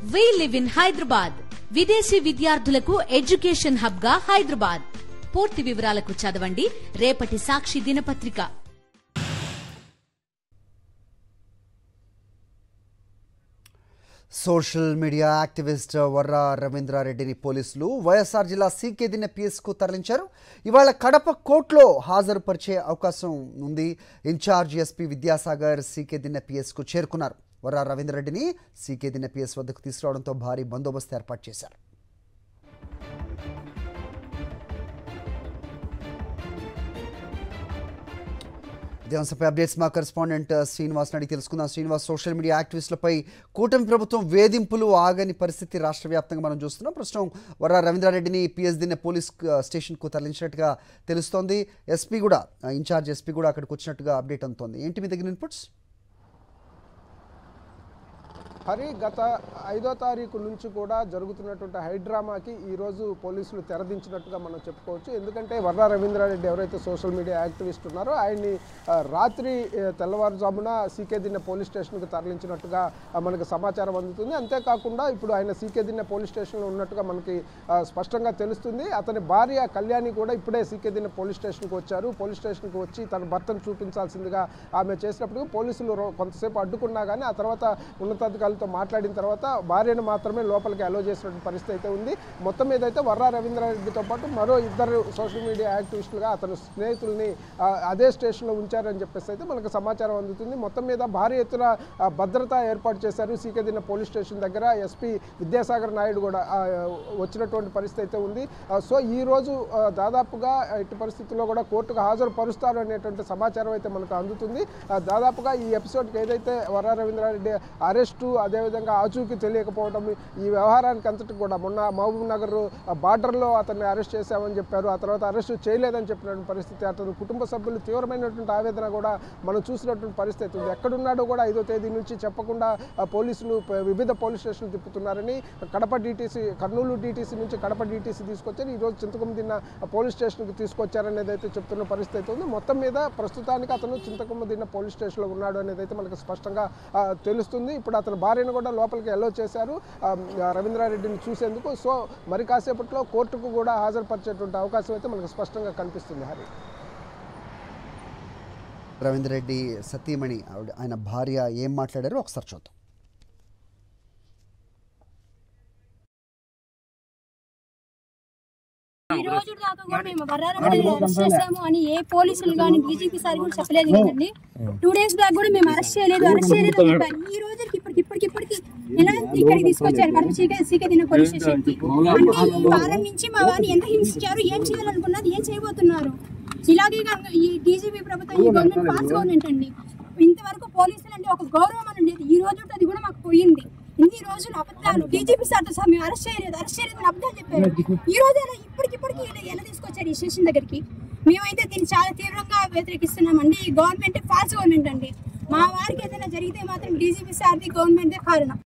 We live in Hyderabad. విదేశీ విద్యార్థులకు education hub గా హైదరాబాద్. పూర్తి వివరాలకు చదవండి రేపటి సాక్షి దినపత్రిక. సోషల్ మీడియా యాక్టివిస్ట్ వర్రా రవీంద్రారెడ్డిని పోలీసులు వైఎస్ఆర్ జిల్లా సీకేదిన పిఎస్కు తరలించారు. ఇవాళ కడప కోర్టులో హాజరుపరిచే అవకాశం ఉంది. ఇన్ఛార్జ్ ఎస్పీ విద్యాసాగర్ సీకేదిన పిఎస్కు చేరుకున్నారు. వర్రా రవీంద్రారెడ్డిని సీకేదిన పిఎస్ వద్దకు తీసుకురావడంతో భారీ బందోబస్తు ఏర్పాటు చేశారు. ఇదే అంశంపై అప్డేట్స్ మా కరెస్పాండెంట్ శ్రీనివాస్ అడిగి తెలుసుకుందాం. శ్రీనివాస్, సోషల్ మీడియా యాక్టివిస్టులపై కూటమి ప్రభుత్వం వేధింపులు ఆగని పరిస్థితి రాష్ట్ర వ్యాప్తంగా మనం చూస్తున్నాం. ప్రస్తుతం వర్రా రవీంద్రారెడ్డిని పిఎస్దిన పోలీస్ స్టేషన్కు తరలించినట్టుగా తెలుస్తోంది. ఎస్పీ కూడా, ఇన్ఛార్జ్ ఎస్పీ కూడా అక్కడికి వచ్చినట్టుగా అప్డేట్ అందుతోంది. ఏంటి మీ దగ్గర ఇన్పుట్స్? హరి, గత 5వ తారీఖు నుంచి కూడా జరుగుతున్నటువంటి హైడ్రామాకి ఈరోజు పోలీసులు తెరదించినట్టుగా మనం చెప్పుకోవచ్చు. ఎందుకంటే వర్రా రవీంద్రారెడ్డి ఎవరైతే సోషల్ మీడియా యాక్టివిస్ట్ ఉన్నారో ఆయన్ని రాత్రి తెల్లవారుజామున సీకేదిన్న పోలీస్ స్టేషన్కి తరలించినట్టుగా మనకు సమాచారం అందుతుంది. అంతేకాకుండా ఇప్పుడు ఆయన సీకేదిన్న పోలీస్ స్టేషన్లో ఉన్నట్టుగా మనకి స్పష్టంగా తెలుస్తుంది. అతని భార్య కళ్యాణి కూడా ఇప్పుడే సీకేదిన్న పోలీస్ స్టేషన్కి వచ్చారు. పోలీస్ స్టేషన్కి వచ్చి తన భర్తను చూపించాల్సిందిగా ఆమె చేసినప్పుడు పోలీసులు కొంతసేపు అడ్డుకున్నా కానీ ఆ తర్వాత ఉన్నతాధికారులతో మాట్లాడిన తర్వాత భార్యను మాత్రమే లోపలికి అలో చేసినటువంటి పరిస్థితి అయితే ఉంది. మొత్తం మీద అయితే వర్రా రవీంద్రారెడ్డితో పాటు మరో 2 సోషల్ మీడియా యాక్టివిస్టులుగా అతను స్నేహితుల్ని అదే స్టేషన్లో ఉంచారని చెప్పేసి అయితే మనకు సమాచారం అందుతుంది. మొత్తం మీద భారీ ఎత్తున భద్రత ఏర్పాటు చేశారు సీకేదిన్న పోలీస్ స్టేషన్ దగ్గర. ఎస్పీ విద్యాసాగర్ నాయుడు కూడా వచ్చినటువంటి పరిస్థితి అయితే ఉంది. సో ఈరోజు దాదాపుగా ఎట్టి పరిస్థితుల్లో కూడా కోర్టుకు హాజరు పరుస్తారు అనేటువంటి సమాచారం అయితే మనకు అందుతుంది. దాదాపుగా ఈ ఎపిసోడ్కి ఏదైతే వర్రా రవీంద్రారెడ్డి అరెస్టు, అదేవిధంగా ఆచూకీ తెలియకపోవడం, ఈ వ్యవహారానికి అంతటి కూడా మొన్న మహబూబ్ నగర్ బార్డర్లో అతన్ని అరెస్ట్ చేశామని చెప్పారు. ఆ తర్వాత అరెస్టు చేయలేదని చెప్పినటువంటి పరిస్థితి, అతని కుటుంబ సభ్యులు తీవ్రమైనటువంటి ఆవేదన కూడా మనం చూసినటువంటి పరిస్థితి ఉంది. ఎక్కడున్నాడో కూడా 5వ తేదీ నుంచి చెప్పకుండా పోలీసులు వివిధ పోలీస్ స్టేషన్లు తిప్పుతున్నారని కడప డీటీసీ, కర్నూలు డీటీసీ నుంచి కడప డీటీసీ తీసుకొచ్చారు. ఈరోజు చింతకొమ్మదిన్న పోలీస్ స్టేషన్కి తీసుకొచ్చారనేది అయితే చెప్తున్న పరిస్థితి ఉంది. మొత్తం మీద ప్రస్తుతానికి అతను చింతకొమ్మదిన్న పోలీస్ స్టేషన్లో ఉన్నాడు అనేది అయితే మనకు స్పష్టంగా తెలుస్తుంది. ఇప్పుడు అతను భార్యను కూడా లోపలికి అలో చేశారు రవీంద్రారెడ్డిని చూసేందుకు. సో మరి కాసేపట్లో కోర్టుకు కూడా హాజరుపరిచేటువంటి అవకాశం అయితే మనకు స్పష్టంగా కనిపిస్తుంది. హరి, రవీంద్రారెడ్డి సతీమణి ఆయన భార్య ఏం మాట్లాడారో ఒకసారి చూద్దాం. ఈ రోజు దాకా కూడా మేము వర్రా రవీంద్రారెడ్డిని అరెస్ట్ చేసాము అని ఏ పోలీసులు కానీ డీజీపీ సార్ కూడా చెప్పలేదు కదండి. 2 days బ్యాక్ కూడా మేము అరెస్ట్ చేయలేదు అని చెప్పారు. ఈ రోజుకి ఇప్పటికి ఎలా ఇక్కడికి తీసుకొచ్చారు కడప సీకేదిన్న పోలీస్ స్టేషన్ కి. ఈ వారం నుంచి మా వారిని ఎంత హింసించారు, ఏం చేయాలనుకున్నారు, ఏం చేయబోతున్నారు. ఇలాగే ఈ డీజీపీ ప్రభుత్వం, ఈ గవర్నమెంట్ ఫాస్ట్ గవర్నమెంట్ అండి. ఇంతవరకు పోలీసులు అంటే ఒక గౌరవం అని ఉండేది. ఈ రోజు అది కూడా మాకు పోయింది. ఇన్ని రోజులు అబద్ధాలు, డీజీపీ సార్తో సహా మేము అరెస్ట్ చేయలేదు అని అబద్ధాలు చెప్పారు. ఈ రోజు ఇప్పటికి ఎలా తీసుకొచ్చారు ఈ స్టేషన్ దగ్గరికి. మేమైతే దీన్ని చాలా తీవ్రంగా వ్యతిరేకిస్తున్నామండి. ఈ గవర్నమెంట్ ఫాల్స్ గవర్నమెంట్ అండి. మా వారికి ఏదైనా జరిగితే మాత్రం డీజీపీ సార్ది, గవర్నమెంటే కారణం.